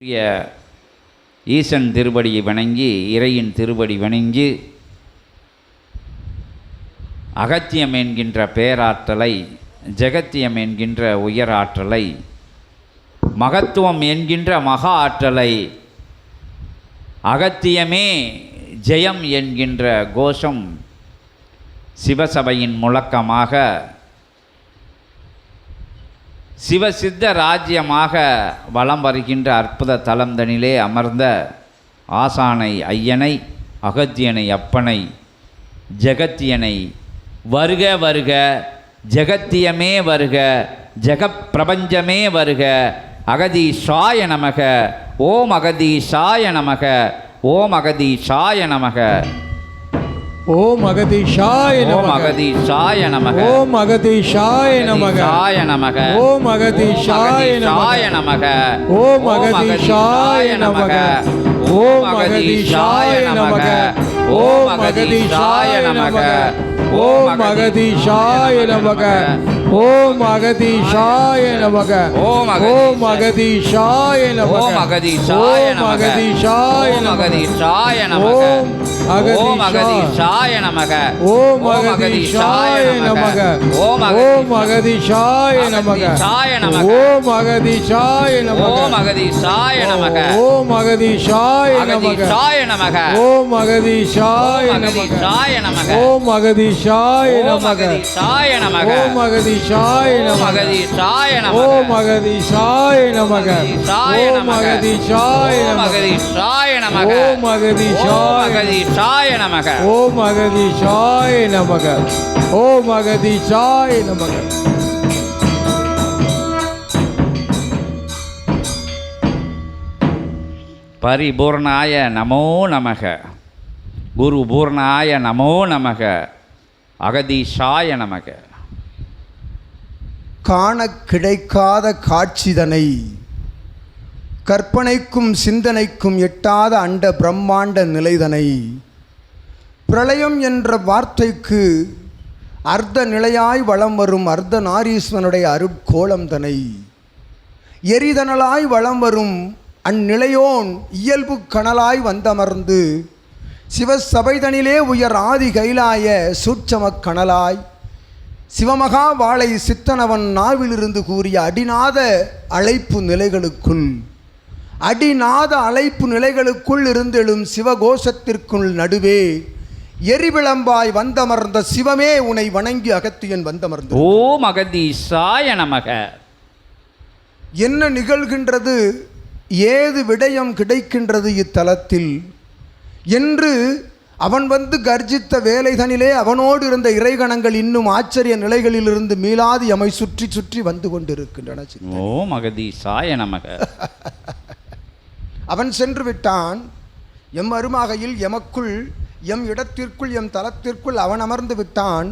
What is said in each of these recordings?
ஈசன் திருவடியை வணங்கி இறையின் திருவடி வணங்கி அகத்தியம் என்கின்ற பேராற்றலை, ஜெகத்தியம் என்கின்ற உயராற்றலை, மகத்துவம் என்கின்ற மகா ஆற்றலை, அகத்தியமே ஜெயம் என்கின்ற கோஷம் சிவசபையின் முழக்கமாக சிவசித்த ராஜ்யமாக வலம் வருகின்ற அற்புத தலந்தனிலே அமர்ந்த ஆசானை ஐயனை, அகத்தியனை அப்பனை, ஜெகத்தியனை வருக வருக, ஜெகத்தியமே வருக, ஜெகப்பிரபஞ்சமே வருக, அகதீஷாய நமக, ஓம் அகதீஷாய நமக, ஓம் அகதீஷாய நமக, ஓம் அகதீஷாய நமக, ஓம் அகதீஷாய நமக, ஓம் அகதீஷாய நமக, ஓம் அகதீஷாய நமக, ஓம் அகதீஷாய நமக, ஓம் அகதீஷாய நமக, ஓம் அகதீஷாய நமக, ஓம் அகதீஷாய நமக, ஓம் அகதீஷாய நமக, ஓம் அகதீஷாய நமக, ஓம் அகதீஷாய நமக, ஓம் அகதீஷாய நமக, ஓம் அகதீஷாய நமக, ஓம் ஓம் அகதீஷாய நமக, ஓம் அகதீஷாய நமக, ஓம் அகதீஷாய நமக, ஓம் அகதீஷாய நமக, அகதீஷாய நமக, ஓம் அகதீஷாய நமக, அகதீஷாய நமக, ஓம் அகதீஷாய நமக, அகதீஷாய நமக, ஓம் அகதீஷாய நமக, அகதீஷாய நமக, ஓம் அகதீஷாய நமக, ஓம் அகதீஷாய நமக, ஓம் அகதீஷாய நமக, ஓம் அகதீஷாய நமக, ஓம் அகதீஷாய நமக, ஓம் அகதீஷாய நமக. பரிபூர்ணாய நமோ நமக, குரு பூர்ணாய நமோ நமக, அகதீஷாய நமக. காண கிடைக்காத காட்சிதனை, கற்பனைக்கும் சிந்தனைக்கும் எட்டாத அண்ட பிரம்மாண்ட நிலைதனை, பிரளயம் என்ற வார்த்தைக்கு அர்த்த நிலையாய் வலம் வரும் அர்த்த நாரீஸ்வனுடைய அருட்கோலம் தனை, எரிதனலாய் வலம் வரும் அந்நிலையோன் இயல்பு கனலாய் வந்தமர்ந்து சிவசபைதனிலே உயர் ஆதி கைலாய சூட்சமக் கனலாய் சிவமகா வாழை சித்தனவன் நாவிலிருந்து கூறிய அடிநாத அழைப்பு நிலைகளுக்குள், அடிநாத அழைப்பு நிலைகளுக்குள் இருந்தெழும் சிவகோஷத்திற்குள் நடுவே எரிவிளம்பாய் வந்தமர்ந்த சிவமே உனை வணங்கி அகத்தியன் வந்தமர்ந்த. ஓம் அகதீஷாய நமக. என்ன நிகழ்கின்றது, ஏது விடயம் கிடைக்கின்றது இத்தலத்தில் என்று அவன் வந்து கர்ஜித்த வேலைதனிலே அவனோடு இருந்த இறைகணங்கள் இன்னும் ஆச்சரிய நிலைகளிலிருந்து மீளாது எமை சுற்றி சுற்றி வந்து கொண்டிருக்கின்றன. ஓம் அகதீஷாய நமக. அவன் சென்று விட்டான். எம் அருமாகையில் எமக்குள், எம் இடத்திற்குள், எம் தலத்திற்குள் அவன் அமர்ந்து விட்டான்.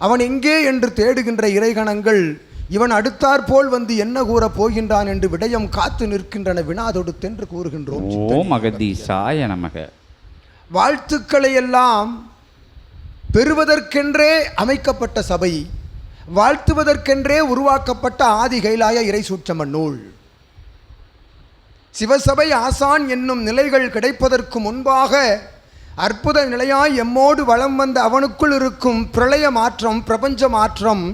அவன் எங்கே என்று தேடுகின்ற இறைகணங்கள் இவன் அடுத்தாற்போல் வந்து என்ன கூற போகின்றான் என்று விடயம் காத்து நிற்கின்றன. வினாதொடுத்தென்று கூறுகின்றோம். ஓம் அகதீஷாய நமக. வாழ்த்துக்களை எல்லாம் பெறுவதற்கென்றே அமைக்கப்பட்ட சபை, வாழ்த்துவதற்கென்றே உருவாக்கப்பட்ட ஆதி கைலாய இறை சூட்சம நூல். சிவசபை ஆசான் என்னும் நிலைகள் கிடைப்பதற்கு முன்பாக அற்புத நிலையாய் எம்மோடு வலம் வந்த அவனுக்குள் இருக்கும் பிரளய மாற்றம், பிரபஞ்ச மாற்றம்,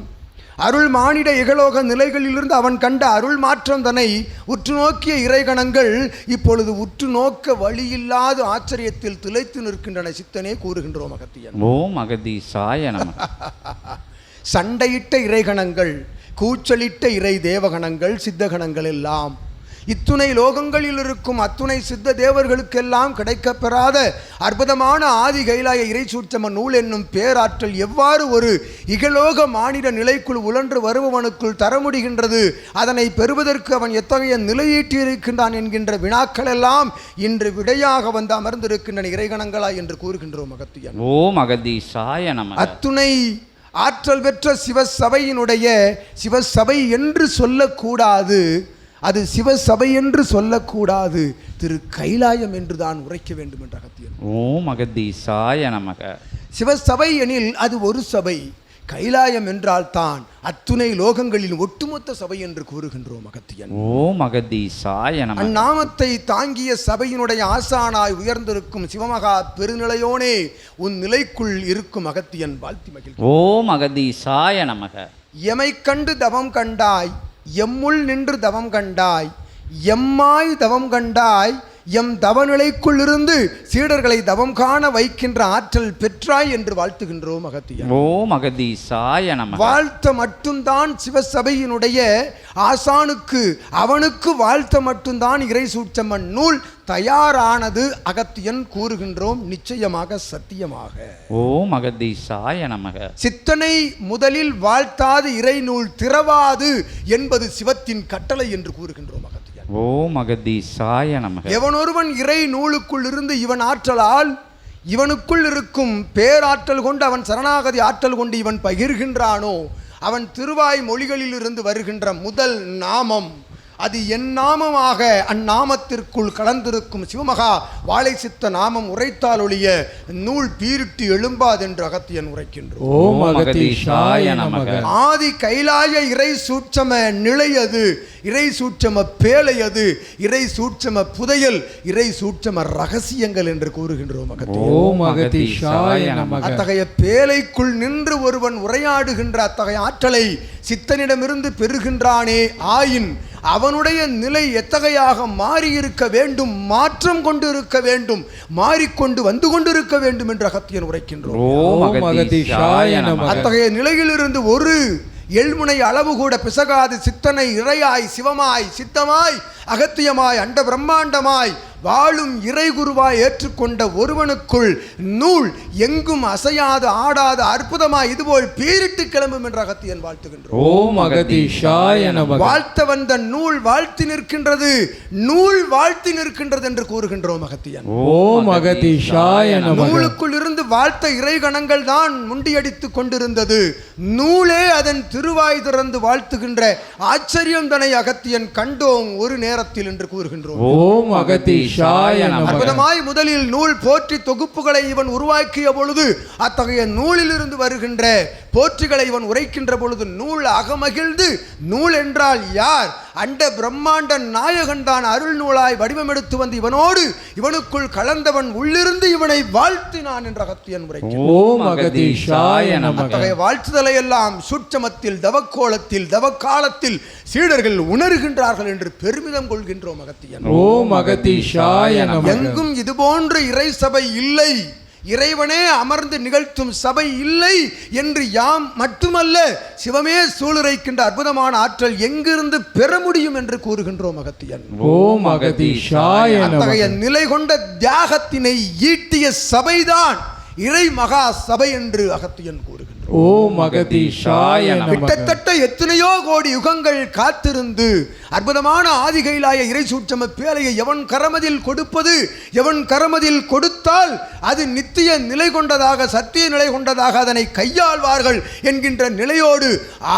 அருள் மானிட இகலோக நிலைகளிலிருந்து அவன் கண்ட அருள் மாற்றம் தன்னை உற்று நோக்கிய இறைகணங்கள் இப்பொழுது உற்று நோக்க வழியில்லாத ஆச்சரியத்தில் திளைத்து நிற்கின்றன. சித்தனே கூறுகின்றோம் அகத்தியன். ஓம் அகதீஷாய நமக. சண்டையிட்ட இறைகணங்கள், கூச்சலிட்ட இறை தேவகணங்கள், சித்தகணங்கள் எல்லாம் இத்துணை லோகங்களில் இருக்கும் அத்துணை சித்த தேவர்களுக்கெல்லாம் கிடைக்கப்பெறாத அற்புதமான ஆதி கைலாய இறை சூட்சம நூல் என்னும் பேராற்றல் எவ்வாறு ஒரு இகலோக மானிட நிலைக்குள் உழன்று வருபவனுக்குள் தர முடிகின்றது, அதனை பெறுவதற்கு அவன் எத்தகைய நிலையீட்டிருக்கின்றான் என்கின்ற வினாக்கள் எல்லாம் இன்று விடையாக வந்து அமர்ந்திருக்கின்றன இறைகணங்களா என்று கூறுகின்றோம் அகத்தியன். ஓம் அகதீஷாய நமக. அத்துணை ஆற்றல் பெற்ற சிவசபையினுடைய, சிவசபை என்று சொல்லக்கூடாது, அது சிவசபை என்று சொல்லக்கூடாது, திரு கைலாயம் என்று தான் உரைக்க வேண்டும் என்ற அகத்தியன். ஓம் அகதீஷாய நமக. சிவசபை எனில் அது ஒரு சபை, கைலாயம் என்றால் தான் அத்துணை லோகங்களின் ஒட்டுமொத்த சபை என்று கூறுகின்றோம் அகத்தியன். ஓம் அகதீசாய நமக. அந்நாமத்தை தாங்கிய சபையினுடைய ஆசானாய் உயர்ந்திருக்கும் சிவமகா பெருநிலையோனே உன் நிலைக்குள் இருக்கும் அகத்தியன் வாழ்த்தி மகிழ்ச்சி. ஓம் அகதீசாய நமக. எமை கண்டு தவம் கண்டாய், எம்முள் நின்று தவம் கண்டாய், எம்மாய் தவம் கண்டாய், எம் தவநிலைக்குள் இருந்து சீடர்களை தவம் காண வைக்கின்ற ஆற்றல் பெற்றாய் என்று வாழ்த்துகின்றோம் அகத்தியன். ஓம் அகதீசாய நமக. வாழ்த்த மட்டும்தான் சிவசபையினுடைய ஆசானுக்கு, அவனுக்கு வாழ்த்த மட்டும்தான் இறை சூட்சமன் நூல் தயாரானது அகத்தியன் கூறுகின்றோம். நிச்சயமாக சத்தியமாக. ஓம் அகதீசாய நமக. சித்தனை முதலில் வாழ்த்தாது இறை நூல் திறவாது என்பது சிவத்தின் கட்டளை என்று கூறுகின்றோம் அகத்தியன். ஓம் அகதீசாய நமக. எவனொருவன் இறை நூலுக்குள் இருந்து இவன் ஆற்றலால், இவனுக்குள் இருக்கும் பேராற்றல் கொண்டு அவன் சரணாகதி ஆற்றல் கொண்டு இவன் பகிர்கின்றானோ, அவன் திருவாய் மொழிகளில் இருந்து வருகின்ற முதல் நாமம் அது என் நாமமாக அந்நாமத்திற்குள் கலந்திருக்கும் சிவமகா வாழை சித்த நாமம் உரைத்தால் ஒழிய நூல் பீரிட்டு எழும்பாதென்று அகத்தியன் உரைக்கின்றோம். ஓம் அகதீசாய நமக. ஆதி கைலாய இறை சூட்சம நிலையது, இறை சூட்சம பேழையது, இறை சூட்சம புதையல், இறை சூட்சம ரகசியங்கள் என்று கூறுகின்றோம். ஓம் அகதீசாய நமக. அத்தகைய பேழைக்குள் நின்று ஒருவன் உரையாடுகின்ற அத்தகைய ஆற்றலை சித்தனிடமிருந்து பெறுகின்றானே ஆயின் அவனுடைய நிலை எத்தகையாக மாறியிருக்க வேண்டும், மாற்றம் கொண்டு இருக்க வேண்டும், மாறிக்கொண்டு வந்து கொண்டிருக்க வேண்டும் என்று அகத்தியன் உரைக்கின்றோம். ஓம் அகதீசாய நமக. அத்தகைய நிலையிலிருந்து ஒரு எள்முனை அளவு கூட பிசகாது சித்தனை இறையாய் சிவமாய் சித்தமாய் அகத்தியமாய் அண்ட பிரம்மாண்டமாய் வாழும் இறை குருவாய் ஏற்றுக்கொண்ட ஒருவனுக்குள் நூல் எங்கும் அசையாது ஆடாத அற்புதமாய் இதுபோல் பீரிட்டு கிளம்பும் என்ற அகத்தியன் வாழ்த்துகின்றோம். ஓம் அகதீசாய நமக. வாழ்த்த வந்த நூல் வாழ்த்தி நிற்கின்றது, நூல் வாழ்த்தி நிற்கின்றது என்று கூறுகின்றோம் அகத்தியன். ஓம் அகதீசாய நமக. நூலுக்குள் இருந்து வாழ்த்த இறைகணங்கள் தான் முண்டியடித்துக் கொண்டிருந்தது, நூலே அதன் திருவாய் திறந்து வாழ்த்துகின்ற ஆச்சரியம் தனை அகத்தியன் கண்டோம் ஒரு நேரத்தில் என்று கூறுகின்றோம். ஓம் அகதீசாய நமக. அற்புதமாய் முதலில் நூல் போற்றி தொகுப்புகளை இவன் உருவாக்கிய பொழுது அத்தகைய நூலில் இருந்து வருகின்ற போற்றிகளை இவன் உரைக்கின்ற பொழுது நூல் அகமகிழ்ந்து, நூல் என்றால் யார், அண்ட பிரம்மாண்ட நாயகன் தான் அருள் நூலாய் வடிவமெடுத்து வந்து இவனோடு இவனுக்குள் கலந்தவன் உள்ளிருந்து இவனை வாழ்த்தினான் என்ற அகத்தியன் உரைக்கின்றான். ஓம் அகதீசாய நமக. அத்தகைய வாழ்த்துதலை எல்லாம் சூட்சமத்தில் தவக்கோலத்தில் தவக்காலத்தில் சீடர்கள் உணர்கின்றார்கள் என்று பெருமிதம் கொள்கின்றோம் அகத்தியன். ஓம் அகதீசாய நமக. எங்கும் இது போன்ற இறை சபை இல்லை, இறைவனே அமர்ந்து நிகழ்த்தும் சபை இல்லை என்று யாம் மட்டுமல்ல சிவமே சூளுரைக்கின்ற அற்புதமான ஆற்றல் எங்கிருந்து பெற முடியும் என்று கூறுகின்றோம் அகத்தியன். ஓம் அகதீசாய நமக. அத்தகைய நிலை கொண்ட தியாகத்தினை ஈட்டிய சபைதான் இறை மகா சபை என்று அகத்தியன் கூறுகின்றோம். ஓம் அகதீசாய நமக. கிட்டத்தட்ட எத்தனையோ கோடி யுகங்கள் காத்திருந்து அற்புதமான ஆதிகைலாய இறை சூட்சம பேழையை எவன் கரமதில் கொடுப்பது, எவன் கரமதில் கொடுத்தால் அது நித்திய நிலை கொண்டதாக சத்திய நிலை கொண்டதாக அதனை கையாள்வார்கள் என்கின்ற நிலையோடு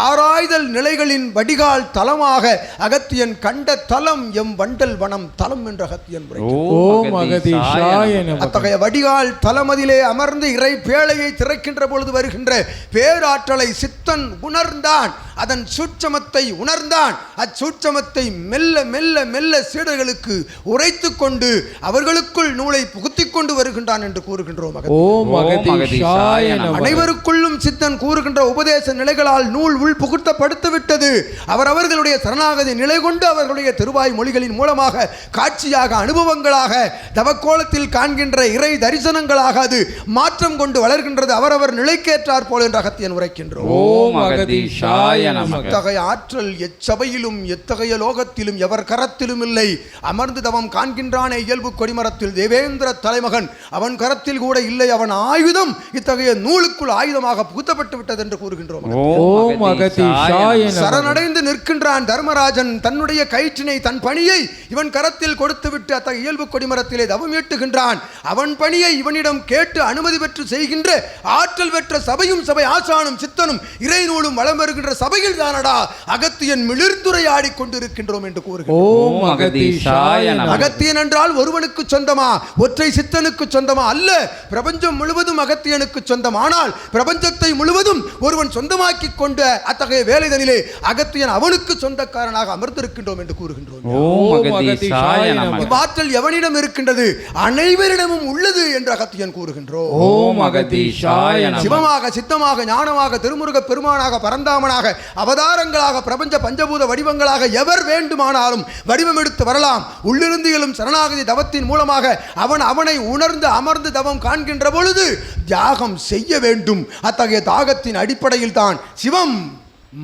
ஆராய்தல் நிலைகளின் வடிகால் தலமாக அகத்தியன் கண்ட தலம் எம் வண்டல் வனம் தலம் என்ற அகத்தியன். ஓம் அகதீசாய நமக. அத்தகைய வடிகால் தலமதிலே அமர்ந்து இறை பேழையை திறக்கின்ற பொழுது வருகின்ற பேராற்றலை சித்தன் உணர்ந்தான், அதன் சூட்சமத்தை உணர்ந்தான். அச்சூட்சமத்தை மெல்ல மெல்ல மெல்ல சீடர்களுக்கு உரைத்து கொண்டு அவர்களுக்குள் நூலை புகுத்திக் கொண்டு வருகின்றான் என்று கூறுகின்றோம். ஓம் அகதீசாய நமக. அனைவருக்குள்ளும் சித்தன் கூறுகின்ற உபதேச நிலைகளால் நூல் உள் புகுத்தப்படுத்து விட்டது. அவரவர்களுடைய சரணாகதி நிலை கொண்டு அவர்களுடைய திருவாய் மொழிகளின் மூலமாக காட்சியாக அனுபவங்களாக தவக்கோலத்தில் காண்கின்ற இறை தரிசனங்களாக அது மாற்றம் கொண்டு வளர்கின்றது. அவரவர் நிலைக்கேற்றார் போல் என்ற அகத்தியன் உரைக்கின்றோம். ஓம் அகதீசாய நமக. அத்தகைய ஆற்றல் எச்சபையிலும் எத்தகைய லோகத்திலும் எவர் கரத்திலும் இல்லை. அமர்ந்து தவம் காண்கின்றானே இயல்பு கொடிமரத்தில் தேவேந்திர தலைமகன், அவன் கரத்தில் கூட இல்லை. அவன் ஆயுதம் இத்தகைய நூலுக்குள் ஆயுதமாக புகுத்தப்பட்டு விட்டது என்று கூறுகின்றோம். ஓம் அகதீசாய நமக. சரணடைந்து நிற்கின்றான் தர்மராஜன். தன்னுடைய கயிற்றினை தன் பணியை இவன் கரத்தில் கொடுத்து விட்டு அத்தகைய இயல்பு கொடிமரத்திலே தவம் ஏற்றுகின்றான். அவன் பணியை இவனிடம் கேட்டு அனுமதி பெற்று செய்கின்ற ஆற்றல் பெற்ற சபையும் சபை ஆசானும் சித்தனும் இறை நூலும் வளம் வருகின்ற சபை சபையில் தானடா அகத்தியன் மிளிர்ந்துரையாடி கொண்டிருக்கின்றோம் என்று கூறுகிறோம். ஓம் அகதீஷாய நமக. அகத்தியன் என்றால் ஒருவனுக்கு சொந்தமா, ஒற்றை சித்தனுக்கு சொந்தமா அல்ல, பிரபஞ்சம் முழுவதும் அகத்தியனுக்கு சொந்தம். ஆனால் பிரபஞ்சத்தை முழுவதும் ஒருவன் சொந்தமாக்கி கொண்ட அத்தகைய வேலைதனிலே அகத்தியன் அவனுக்கு சொந்தக்காரனாக அமர்ந்திருக்கின்றோம் என்று கூறுகின்றோம். ஓம் அகதீஷாய நமக. இவ்வாற்றல் எவனிடம் இருக்கின்றது? அனைவரிடமும் உள்ளது என்று அகத்தியன் கூறுகின்றோம். ஓம் அகதீஷாய நமக. சிவமாக, சித்தமாக, ஞானமாக, திருமுருக பெருமானாக, பரந்தாமனாக, அவதாரங்களாக, பிரபஞ்ச பஞ்சபூத வடிவங்களாக எவர் வேண்டுமானாலும் வடிவம் எடுத்து வரலாம். உள்ளிருந்து எழும் சரணாகதி தவத்தின் மூலமாக அவனை உணர்ந்து அமர்ந்து தவம் காண்கின்ற பொழுது தியாகம் செய்ய வேண்டும். அத்தகைய தாகத்தின் அடிப்படையில் தான் சிவம்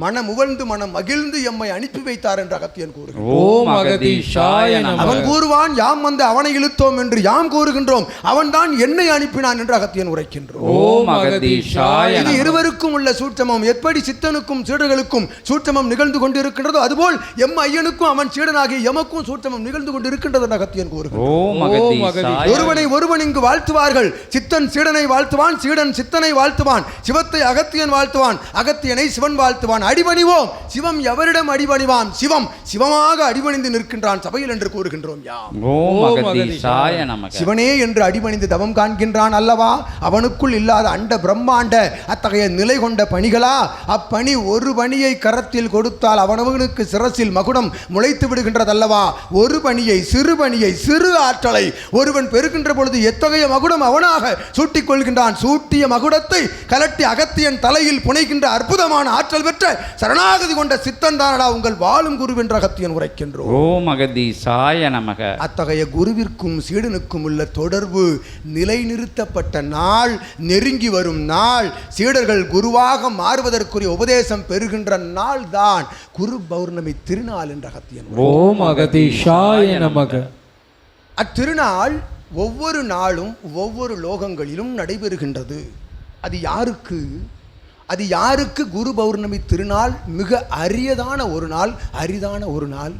மனம் உவழ்ந்து மனம் மகிழ்ந்து எம்மை அனுப்பி வைத்தார் என்று அகத்தியன் கூறுகிறார். ஓம் அகதீஷாய நமக. அவன் கூறுவான், யாம் வந்து அவனை இழுத்தோம் என்று யாம் கூறுகின்றோம். அவன் தான் என்னை அனுப்பினான் என்று அகத்தியன் உரைக்கின்றோம். ஓம் அகதீஷாய இது நமக. இருவருக்கும் உள்ள சூட்சமம். எப்படி சித்தனுக்கும் சீடர்களுக்கும் சூட்சமம் நிகழ்ந்து கொண்டிருக்கின்றதோ அதுபோல் எம் ஐயனுக்கும் அவன் சீடனாகிய எமக்கும் சூட்சமம் நிகழ்ந்து கொண்டிருக்கின்றது என்று அகத்தியன் கூறுகிறார். ஓம் அகதீஷாய. ஒருவனை ஒருவன் இங்கு வாழ்த்துவார்கள். சித்தன் சீடனை வாழ்த்துவான், சீடன் சித்தனை வாழ்த்துவான், சிவத்தை அகத்தியன் வாழ்த்துவான், அகத்தியனை சிவன் வாழ்த்துவான். அடிபணிவோம். சிவம் எவரிடம் அடிபணிவான்? சிவம் சிவமாக அடிபணிந்து நிற்கின்றான் சபையில் என்று கூறுகின்றோம். ஓம் அகதீஷாய நமக. சிவனே என்று அடிபணிந்து தவம் காண்கின்றான் அல்லவா? அவனுக்குள் இல்லாத அண்ட பிரம்மாண்ட அத்தகைய நிலை கொண்ட பணிகளா? அப்பணி ஒரு பணியை கரத்தில் கொடுத்தால் அவனவனுக்கு சிரசில் மகுடம் முளைத்து விடுகின்றதல்லவா? ஒரு பணியை, சிறு பணியை, சிறு ஆற்றலை ஒருவன் பெறுகின்ற பொழுது எத்தகைய மகுடம் அவனாக சூட்டிக் கொள்கின்றான். சூட்டிய மகுடத்தை கலட்டி அகத்தியன் தலையில் புனைகின்ற அற்புதமான ஆற்றல் பெற்ற சரணாகதி கொண்ட சித்தன் தானடா உங்கள் வாழும் குரு என்ற அகத்தியன் உரைக்கின்றோம். ஓம் அகதீஷாய நமக. அத்தகைய குருவிற்கும் சீடனுக்கும் உள்ள தொடர்பு நிலைநிறுத்தப்பட்ட நாள், நெருங்கி வரும் நாள், சீடர்கள் குருவாக மாறுவதற்குரிய உபதேசம் பெறுகின்ற நாள் தான் குரு பௌர்ணமி திருநாள் என்ற அகத்தியன். ஓம் அகதீஷாய நமக. அத்திருநாள் ஒவ்வொரு நாளும் ஒவ்வொரு லோகங்களிலும் நடைபெறுகின்றது. அது யாருக்கு? அது யாருக்கு குரு பௌர்ணமி திருநாள் மிக அரியதான ஒரு நாள், அரிதான ஒரு நாள்.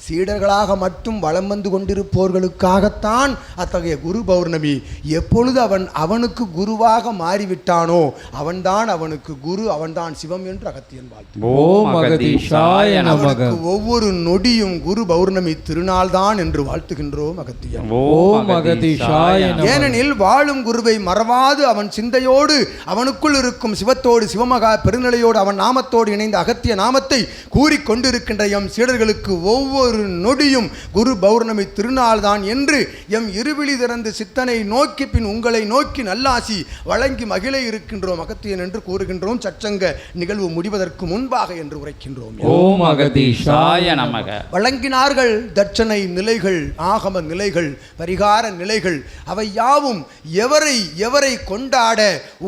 சீடர்களாக மட்டும் வலம் வந்து கொண்டிருப்பவர்களுக்காகத்தான் அத்தகைய குரு பௌர்ணமி. எப்பொழுது அவனுக்கு குருவாக மாறிவிட்டானோ அவன்தான் அவனுக்கு குரு, அவன்தான் சிவம் என்று அகத்தியன் வாழ்த்து. ஓம் அகதீஷாய நமக. ஒவ்வொரு நொடியும் குரு பௌர்ணமி திருநாள் தான் என்று வாழ்த்துகின்றோம் அகத்தியன். ஓம் அகதீஷாய நமக. ஏனெனில் வாழும் குருவை மறவாது அவன் சிந்தையோடு அவனுக்குள் இருக்கும் சிவத்தோடு, சிவமகா பெருநிலையோடு, அவன் நாமத்தோடு இணைந்த அகத்திய நாமத்தை கூறிக்கொண்டிருக்கின்ற எம் சீடர்களுக்கு ஒவ்வொரு நொடியும் குரு பௌர்ணமி திருநாள் தான் என்று எம் இருவிழி திறந்து சித்தனை நோக்கி பின் உங்களை நோக்கி நல்லாசி வழங்கி மகிழ இருக்கின்றோம் அகத்தியன் என்று கூறுகின்றோம். சச்சங்க நிகழ்வு முடிவதற்கு முன்பாக என்று உரைக்கின்றோம். ஓம் அகதீஷாய நமக. வழங்கினார்கள் தட்சணை நிலைகள், ஆகம நிலைகள், பரிகார நிலைகள். அவை யாவும் எவரை கொண்டாட,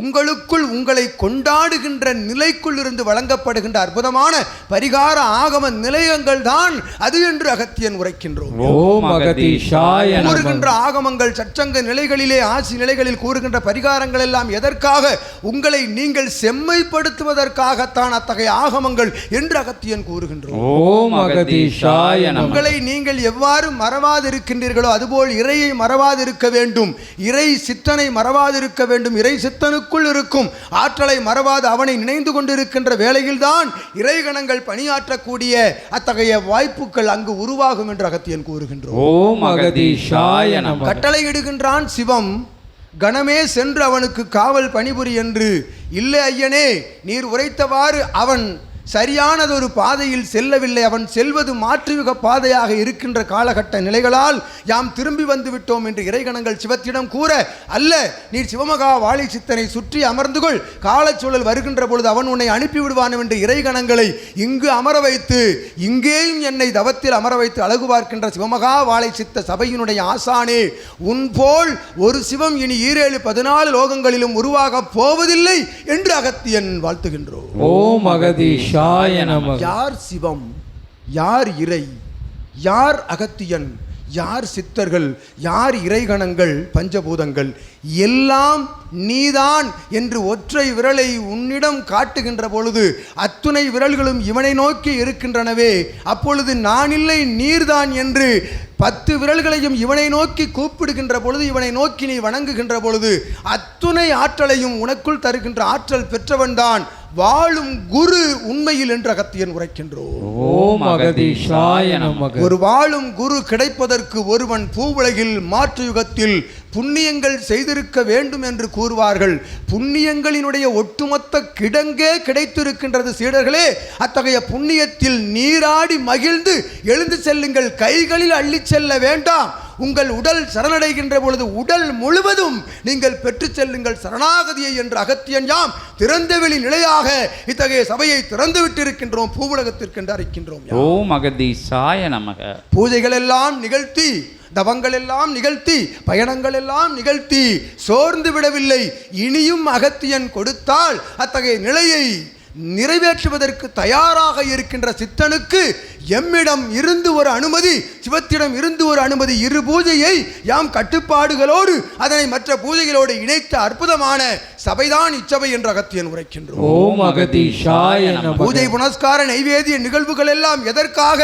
உங்களுக்குள் உங்களை கொண்டாடுகின்ற நிலைக்குள் இருந்து வழங்கப்படுகின்ற அற்புதமான பரிகார ஆகம நிலையங்கள் தான் அது என்று அகத்தியன் உரைக்கின்றோம். ஓம் அகதீஷாய நமக. கூறுகின்ற ஆகமங்கள், சச்சங்க நிலைகளிலே, ஆசி நிலைகளில் கூறுகின்ற பரிகாரங்கள் எல்லாம் எதற்காக? உங்களை நீங்கள் செம்மைப்படுத்துவதற்காகத்தான் அத்தகைய ஆகமங்கள் என்று அகத்தியன் கூறுகின்றோம். ஓம் அகதீஷாய நமக. உங்களை நீங்கள் எவ்வாறு மறவாதிருக்கின்றீர்களோ அதுபோல் இறையை மறவாதிருக்க வேண்டும், இறை சித்தனை மறவாதிருக்க வேண்டும். இறை சித்தனுக்குள் இருக்கும் ஆற்றலை மறவாது அவனை நினைந்து கொண்டிருக்கின்ற வேளையில்தான் இறைகணங்கள் பணியாற்றக்கூடிய அத்தகைய வாய்ப்புகள் அங்கு உருவாகும் என்று அகத்தியன் கூறுகின்றோம். ஓம் அகதீஷாய நமக. கட்டளை இடுகின்றான் சிவம், கணமே சென்று அவனுக்கு காவல் பணிபுரி என்று. இல்லை ஐயனே, நீர் உரைத்தவாறு அவன் சரியானதொரு பாதையில் செல்லவில்லை, அவன் செல்வது மாற்றுயுக பாதையாக இருக்கின்ற காலகட்ட நிலைகளால் யாம் திரும்பி வந்து விட்டோம் என்று இறைகணங்கள் சிவத்திடம் கூற, அல்ல, நீர் சிவமகா வாழை சித்தனை சுற்றி அமர்ந்து கொள், காலச்சூழல் வருகின்ற பொழுது அவன் உன்னை அனுப்பிவிடுவான் என்று இறைகணங்களை இங்கு அமர வைத்து, இங்கேயும் என்னை தவத்தில் அமர வைத்து அழகு பார்க்கின்ற சிவமகா வாழை சித்த சபையினுடைய ஆசானே, உன்போல் ஒரு சிவம் இனி 14 லோகங்களிலும் உருவாக போவதில்லை என்று அகத்தியன் வாழ்த்துகின்றோம். ஓம் அகதீஷாய நமக. யார் சிவம், யார் இறை, யார் அகத்தியன், யார் சித்தர்கள், யார் இறைகணங்கள், பஞ்சபூதங்கள் எல்லாம் நீதான் என்று ஒற்றை விரலை உன்னிடம் காட்டுகின்ற பொழுது அத்துணை விரல்களும் இவனை நோக்கி இருக்கின்றனவே, அப்பொழுது நான் இல்லை நீர்தான் என்று 10 விரல்களையும் இவனை நோக்கி கூப்பிடுகின்ற பொழுது, இவனை நோக்கி நீ வணங்குகின்ற பொழுது அத்துணை ஆற்றலையும் உனக்குள் தருகின்ற ஆற்றல் பெற்றவன்தான் வாழும் குரு உண்மையில் என்று அகத்தியன் உரைக்கின்றோம். ஓம் அகதீஷாய நமக. ஒரு வாழும் குரு கிடைப்பதற்கு ஒருவன் பூவுலகில் மாற்று யுகத்தில் புண்ணியங்கள் செய்திருக்க வேண்டும் என்று கூறுவார்கள். புண்ணியங்களினுடைய ஒட்டுமொத்த கிடங்கே கிடைத்திருக்கின்றது சீடர்களே. அத்தகைய புண்ணியத்தில் நீராடி மகிழ்ந்து எழுந்து செல்லுங்கள், கைகளில் அள்ளி செல்ல வேண்டாம். உங்கள் உடல் சரணடைகின்ற பொழுது உடல் முழுவதும் நீங்கள் பெற்று செல்லுங்கள் சரணாகதியை என்று அகத்தியன் யாம் திறந்தவெளி நிலையாக இத்தகைய சபையை திறந்து விட்டிருக்கின்றோம், பூவுலகத்திற்கு என்று அறிக்கின்றோம். ஓம் அகதீஷாய நமக. பூஜைகள் எல்லாம் நிகழ்த்தி, தவங்கள் எல்லாம் நிகழ்த்தி, பயணங்கள் எல்லாம் நிகழ்த்தி சோர்ந்து விடவில்லை. இனியும் அகத்தியன் கொடுத்தால் அத்தகைய நிலையை நிறைவேற்றுவதற்கு தயாராக இருக்கின்ற சித்தனுக்கு எம்மிடம் இருந்து ஒரு அனுமதி, சிவத்திடம் இருந்து ஒரு அனுமதி, இரு பூஜையை யாம் கட்டுப்பாடுகளோடு அதனை மற்ற பூஜைகளோடு இணைத்த அற்புதமான சபைதான் இச்சபை என்று அகத்தியன் உரைக்கின்றோம். ஓம் அகதீஷாய நமக. பூஜை புனஸ்கார நைவேத்திய நிகழ்வுகள் எல்லாம் எதற்காக?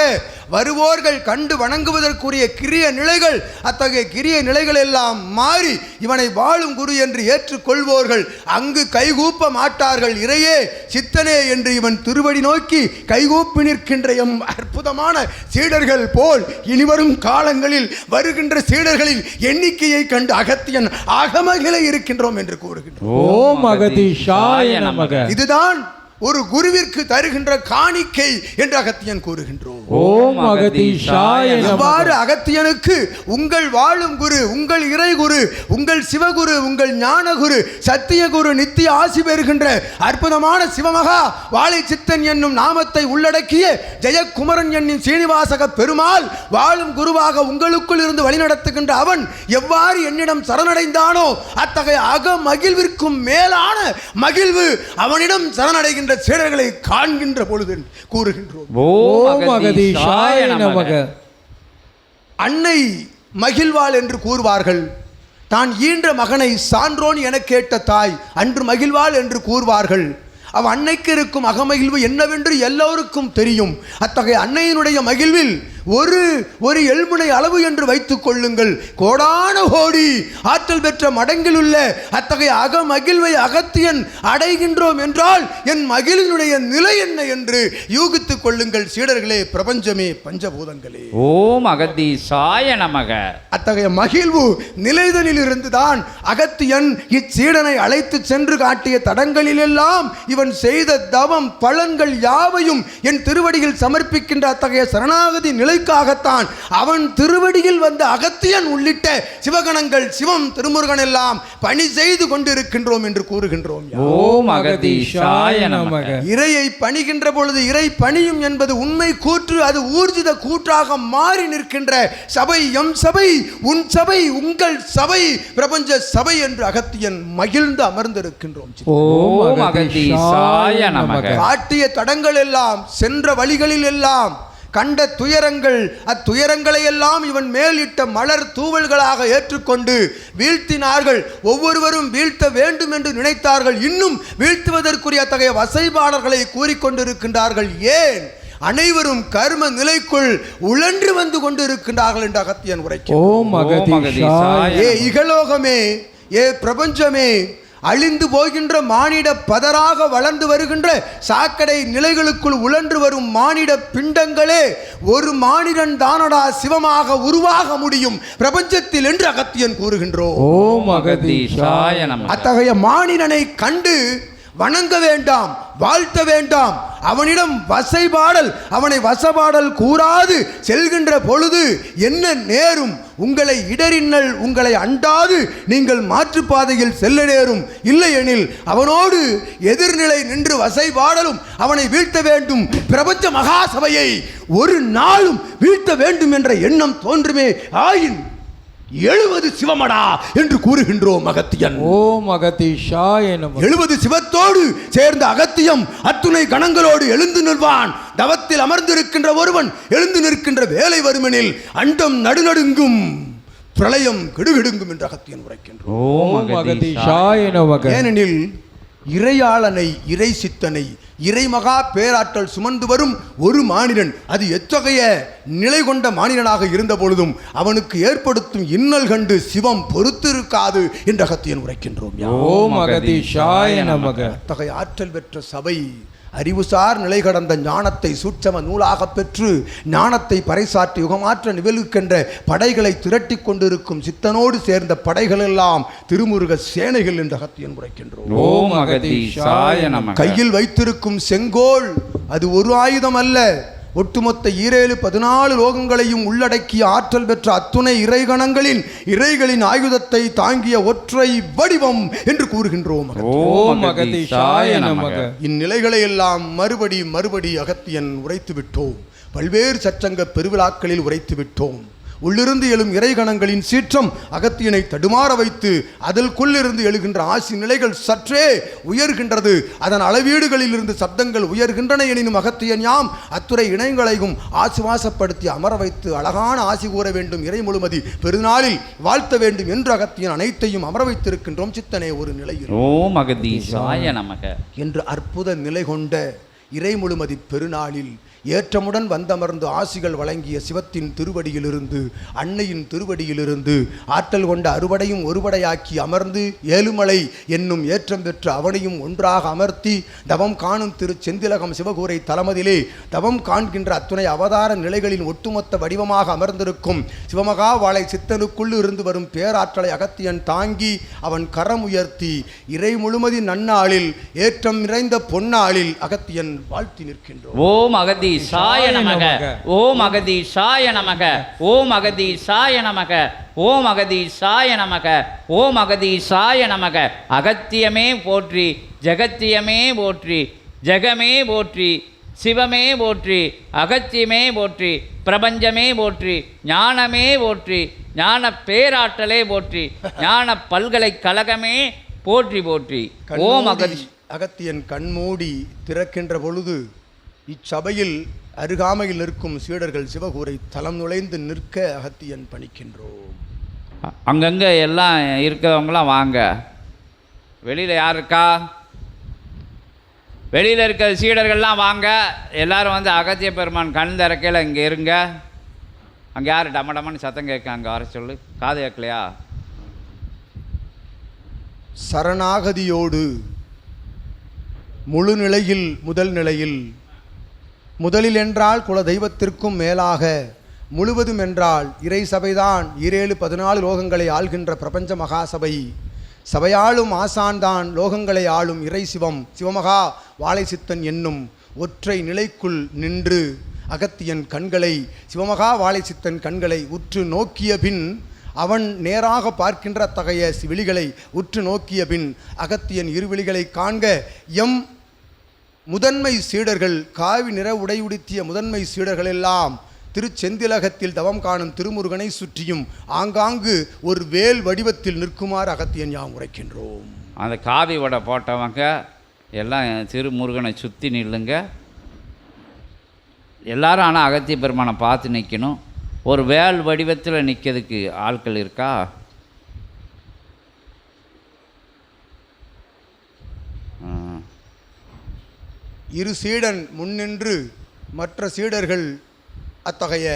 வருவோர்கள் கண்டு வணங்குவதற்குரிய கிரிய நிலைகள். அத்தகைய கிரிய நிலைகள் எல்லாம் மாறி இவனை வாழும் குரு என்று ஏற்றுக்கொள்வோர்கள் அங்கு கைகூப்ப மாட்டார்கள். இறையே சித்தனே என்று இவன் திருவடி நோக்கி கைகூப்பி நிற்கின்ற எம் அற்புதமான சீடர்கள் போல் இனிவரும் காலங்களில் வருகின்ற சீடர்களின் எண்ணிக்கையை கண்டு அகத்தியன் அகமகிழ இருக்கின்றோம் என்று கூறுகின்றோம். ஓம் அகதீஷாய நமக. இதுதான் ஒரு குருவிற்கு தருகின்ற காணிக்கை என்று அகத்தியன் கூறுகின்றோம். ஓம் அகதீஷாய நமக. இவ்வாறு அகத்தியனுக்கு உங்கள் வாழும் குரு, உங்கள் இறை குரு, உங்கள் சிவகுரு, உங்கள் ஞான குரு, சத்திய குரு நித்திய ஆசி பெறுகின்ற அற்புதமான சிவமகா வாழை சித்தன் என்னும் நாமத்தை உள்ளடக்கிய ஜெயக்குமரன் என்னும் சீனிவாசக பெருமாள் வாழும் குருவாக உங்களுக்குள் இருந்து வழிநடத்துகின்ற அவன் எவ்வாறு என்னிடம் சரணடைந்தானோ அத்தகைய அக மகிழ்விற்கும் மேலான மகிழ்வு அவனிடம் சரணடைகின்ற சீடர்களை காண்கின்ற பொழுது கூறுகின்றோம். ஓம் அகதீஷாய நமக. அன்னை மகிழ்வாள் என்று கூறுவார்கள். தான் ஈன்ற மகனை சான்றோன் என கேட்ட தாய் அன்று மகிழ்வாள் என்று கூறுவார்கள். அவ் அன்னைக்கு இருக்கும் அகமகிழ்வு என்னவென்று எல்லோருக்கும் தெரியும். அத்தகைய அன்னையினுடைய மகிழ்வில் ஒரு எள்முனை அளவு என்று வைத்துக் கொள்ளுங்கள். கோடான கோடி ஆற்றல் பெற்ற மடங்கில் உள்ள அத்தகைய அகமகிழ்வை அகத்தியன் அடைகின்றோம் என்றால் என் மகிழ்வினுடைய நிலை என்ன என்று யூகித்துக் கொள்ளுங்கள் சீடர்களே, பிரபஞ்சமே, பஞ்சபூதங்களே. ஓம் அகதீஷாய நமக. அத்தகைய மகிழ்வு நிலைதனில் இருந்துதான் அகத்தியன் இச்சீடனை அழைத்து சென்று காட்டிய தடங்களிலெல்லாம் இவன் செய்த தவம் பலன்கள் யாவையும் என் திருவடியில் சமர்ப்பிக்கின்ற அத்தகைய சரணாகதி நிலைக்காகத்தான் அவன் திருவடியில் வந்த அகத்தியன் உள்ளிட்ட சிவகணங்கள், சிவம், திருமுருகன் எல்லாம் பணி செய்து கொண்டிருக்கின்றோம் என்று கூறுகின்றோம். ஓம் அகதீஷாய நமக. இறையை பணிகின்ற பொழுது இறை பணியும் என்பது உண்மை கூற்று. அது ஊர்ஜித கூற்றாக மாறி நிற்கின்ற சபை எம் சபை, உன் சபை, உங்கள் சபை, பிரபஞ்ச சபை என்று அகத்தியன் மகிழ்ந்து அமர்ந்திருக்கின்றோம். ஓம் அகதீஷாய நமக. காட்டிய தடங்கள் எல்லாம், சென்ற வழிகளில் எல்லாம் கண்ட துயரங்கள், அத்துயரங்களை எல்லாம் இவன் மேலிட்ட மலர் தூவல்களாக ஏற்றுக்கொண்டு வீழ்த்தினார்கள். ஒவ்வொருவரும் வீழ்த்த வேண்டும் என்று நினைத்தார்கள். இன்னும் வீழ்த்துவதற்குரிய அத்தகைய வசைபாடல்களை கூறிக்கொண்டிருக்கின்றார்கள். ஏன்? அனைவரும் கர்ம நிலைக்குள் உழன்று வந்து கொண்டிருக்கின்றார்கள் என்று அகத்தியன் உரைக்கிறார். ஓம் அகதீஷாய. ஏ இகலோகமே, ஏ பிரபஞ்சமே, அழிந்து போகின்ற மானிட பதராக வளர்ந்து வருகின்ற சாக்கடை நிலைகளுக்குள் உழன்று வரும் மானிட பிண்டங்களே, ஒரு மானிடன் தானடா சிவமாக உருவாக முடியும் பிரபஞ்சத்தில் என்று அகத்தியன் கூறுகின்றோம். ஓம் அகதீஷாய நமக. அத்தகைய மானிடனை கண்டு வணங்க வேண்டாம், வாழ்த்த வேண்டாம். அவனிடம் வசைபாடல், அவனை வசபாடல் கூறாது செல்கின்ற பொழுது என்ன நேரும்? உங்களை இடரின்னல் உங்களை அண்டாது நீங்கள் மாற்றுப்பாதையில் செல்ல நேரும். இல்லையெனில் அவனோடு எதிர்நிலை நின்று வசைபாடலும் அவனை வீழ்த்த வேண்டும். பிரபஞ்ச மகாசபையை ஒரு நாளும் வீழ்த்த வேண்டும் என்ற எண்ணம் தோன்றுமே ஆயின் 70 சிவமடா என்று கூறுகின்றோம் அகத்தியன். ஓம் அகதீஷாய நமக. 70 சிவத்தோடு சேர்ந்த அகத்தியம் அத்துணை கணங்களோடு எழுந்து நிற்வான். தவத்தில் அமர்ந்திருக்கின்ற ஒருவன் எழுந்து நிற்கின்ற வேலை வருமெனில் அண்டம் நடுநடுங்கும், பிரளயம் கிடுகிடுங்கும் என்று அகத்தியன் உரைக்கின்றோம். ஓம் அகதீஷாய நமக. ஏனெனில் இறையாளனை, இறை சித்தனை, இறைமகா பேராற்றல் சுமந்து வரும் ஒரு மானிடன் அது எத்தகைய நிலை கொண்ட மானிடனாக இருந்த பொழுதும் அவனுக்கு ஏற்படுத்தும் இன்னல் கண்டு சிவம் பொறுத்திருக்காது என்று அகத்தியன் உரைக்கின்றோம். ஓம் அகதீஷாய நமக. அத்தகைய ஆற்றல் பெற்ற சபை அறிவுசார் நிலை கடந்த ஞானத்தை சூட்சம நூலாக பெற்று ஞானத்தை பறைசாற்றி யுகமாற்ற நிகழ்வுக்கென்ற படைகளை திரட்டி கொண்டிருக்கும் சித்தனோடு சேர்ந்த படைகளெல்லாம் திருமுருக சேனைகள் என்று அகத்தியன் உரைக்கின்றோம். ஓம் அகதீஷாய நமக. கையில் வைத்திருக்கும் செங்கோல் அது ஒரு ஆயுதம் அல்ல, ஒட்டுமொத்த 14 லோகங்களையும் உள்ளடக்கிய ஆற்றல் பெற்ற அத்துணை இறைகளின் ஆயுதத்தை தாங்கிய ஒற்றை வடிவம் என்று கூறுகின்றோம். ஓம் அகதீஷாய நமக. இந்நிலைகளை எல்லாம் மறுபடி அகத்தியன் உரைத்து விட்டோம். பல்வேறு சச்சங்க பெருவிழாக்களில் உரைத்து விட்டோம். உள்ளிருந்து எழும் இறைகணங்களின் சீற்றம் அகத்தியனை தடுமாற வைத்து அதற்குள்ளிருந்து எழுகின்ற ஆசி நிலைகள் சற்றே உயர்கின்றது. அதன் அளவீடுகளில் இருந்து சப்தங்கள் உயர்கின்றன எனினும் அகத்தியன் யாம் அத்துறை இணைகளையும் ஆசுவாசப்படுத்தி அமர வைத்து அழகான ஆசி கூற வேண்டும், இறை முழுமதி பெருநாளில் வாழ்த்த வேண்டும் என்று அகத்தியன் அனைத்தையும் அமர வைத்திருக்கின்றோம். சித்தனே ஒரு நிலையில் ஓம் அகதீஷாய நமக என்று அற்புத நிலை கொண்ட இறை முழுமதி பெருநாளில் ஏற்றமுடன் வந்தமர்ந்து ஆசிகள் வழங்கிய சிவத்தின் திருவடியிலிருந்து, அன்னையின் திருவடியிலிருந்து ஆற்றல் கொண்ட அறுபடையும் ஒருபடையாக்கி அமர்ந்து ஏழுமலை என்னும் ஏற்றம் பெற்று அவனையும் ஒன்றாக அமர்த்தி தவம் காணும் திரு செந்திலகம் சிவகூரை தலமதிலே தவம் காண்கின்ற அத்துணை அவதார நிலைகளின் ஒட்டுமொத்த வடிவமாக அமர்ந்திருக்கும் சிவமகா வாழை சித்தனுக்குள் இருந்து வரும் பேராற்றலை அகத்தியன் தாங்கி அவன் கரம் உயர்த்தி இறை முழுமதி நன்னாளில் ஏற்றம் நிறைந்த பொன்னாளில் அகத்தியன் வாழ்த்தி நிற்கின்றோம். ஓம் அகதீஷாய நமக. ஓம் அகதீஷாய நமக. ஓம் அகதீஷாய நமக. ஓம் அகதீஷாய நமக. ஓம் அகதீஷாய நமக. அகத்தியமே போற்றி, ஜகத்தியமே போற்றி, ஜெகமே போற்றி, சிவமே போற்றி, அகத்தியமே போற்றி, பிரபஞ்சமே போற்றி, ஞானமே போற்றி, ஞான பேராற்றலே போற்றி, ஞான பல்கலைக்கழகமே போற்றி போற்றி. ஓம் அகத்தியன் கண்மூடி திறக்கின்ற பொழுது இச்சபையில் அருகாமையில் நிற்கும் சீடர்கள் சிவகூரை தலம் நுழைந்து நிற்க அகத்தியன் பணிக்கின்றோம். அங்கங்கே எல்லாம் இருக்கிறவங்களாம் வாங்க. வெளியில் யார் இருக்கா? வெளியில் இருக்கிற சீடர்கள்லாம் வாங்க. எல்லாரும் வந்து அகத்திய பெருமான் கண் திறக்கையில் இங்கே இருங்க. அங்கே யார் டமடமன்னு சத்தம் கேட்க அங்கே வர சொல்லு. காது கேட்கலையா? சரணாகதியோடு முழு நிலையில் முதல் நிலையில் முதலில் என்றால் குல தெய்வத்திற்கும் மேலாக முழுவதும் என்றால் இறை சபைதான் 14 லோகங்களை ஆள்கின்ற பிரபஞ்ச மகாசபை. சபையாளும் ஆசான்தான் லோகங்களை ஆளும் இறை சிவம் சிவமகா வாழை சித்தன் என்னும் ஒற்றை நிலைக்குள் நின்று அகத்தியன் கண்களை சிவமகா வாழை சித்தன் கண்களை உற்று நோக்கிய பின் அவன் நேராக பார்க்கின்ற அத்தகைய விழிகளை உற்று நோக்கிய பின் அகத்தியன் இருவிழிகளை காண்க எம் முதன்மை சீடர்கள் காவி நிற உடையுடுத்திய முதன்மை சீடர்கள் எல்லாம் திருச்செந்திலகத்தில் தவம் காணும் திருமுருகனை சுற்றியும் ஆங்காங்கு ஒரு வேல் வடிவத்தில் நிற்குமாறு அகத்தியன் யாம் உரைக்கின்றோம். அந்த காவி வடை போட்டவங்க எல்லாம் திருமுருகனை சுற்றி நில்லுங்க. எல்லாரும் ஆனால் அகத்திய பெருமானை பார்த்து நிற்கணும். ஒரு வேல் வடிவத்தில் நிற்கிறதுக்கு ஆட்கள் இருக்கா? இரு சீடன் முன்னின்று மற்ற சீடர்கள் அத்தகைய